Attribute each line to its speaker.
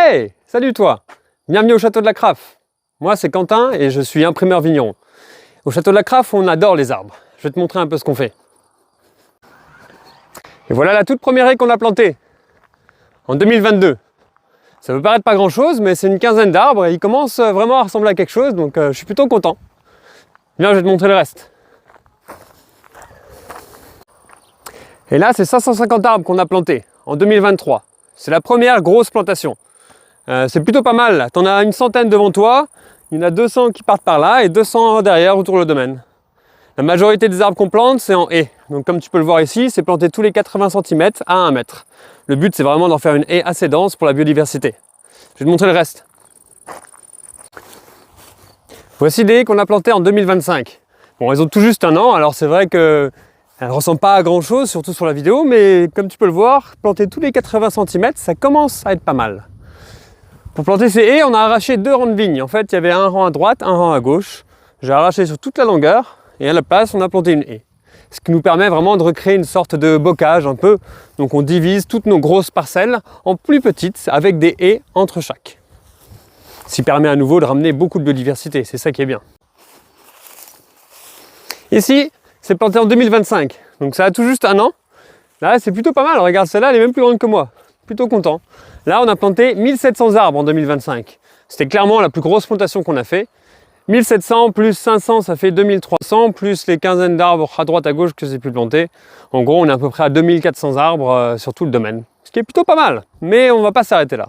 Speaker 1: Hey, salut toi! Bienvenue au Château de la Craffe. Moi c'est Quentin et je suis imprimeur vigneron. Au Château de la Craffe, on adore les arbres. Je vais te montrer un peu ce qu'on fait. Et voilà la toute première haie qu'on a plantée en 2022. Ça peut paraître pas grand chose, mais c'est une quinzaine d'arbres et ils commencent vraiment à ressembler à quelque chose, donc je suis plutôt content. Viens, je vais te montrer le reste. Et là, c'est 550 arbres qu'on a plantés en 2023. C'est la première grosse plantation. C'est plutôt pas mal. Tu en as une centaine devant toi, il y en a 200 qui partent par là et 200 derrière autour du domaine. La majorité des arbres qu'on plante, c'est en haie. Donc comme tu peux le voir ici, c'est planté tous les 80 cm à 1 mètre. Le but, c'est vraiment d'en faire une haie assez dense pour la biodiversité. Je vais te montrer le reste. Voici des haies qu'on a plantées en 2025. Bon, elles ont tout juste 1 an, alors c'est vrai qu'elles ne ressemblent pas à grand chose, surtout sur la vidéo, mais comme tu peux le voir, planter tous les 80 cm, ça commence à être pas mal. Pour planter ces haies, on a arraché 2 rangs de vignes. En fait, il y avait un rang à droite, un rang à gauche. J'ai arraché sur toute la longueur et à la place, on a planté une haie. Ce qui nous permet vraiment de recréer une sorte de bocage un peu. Donc on divise toutes nos grosses parcelles en plus petites avec des haies entre chaque. Ce qui permet à nouveau de ramener beaucoup de biodiversité, c'est ça qui est bien. Ici, c'est planté en 2025, donc ça a tout juste 1 an. Là, c'est plutôt pas mal, regarde celle-là, elle est même plus grande que moi. Plutôt content. Là, on a planté 1700 arbres en 2025. C'était clairement la plus grosse plantation qu'on a fait. 1700 plus 500, ça fait 2300, plus les quinzaines d'arbres à droite à gauche que j'ai pu planter. En gros, on est à peu près à 2400 arbres sur tout le domaine. Ce qui est plutôt pas mal, mais on ne va pas s'arrêter là.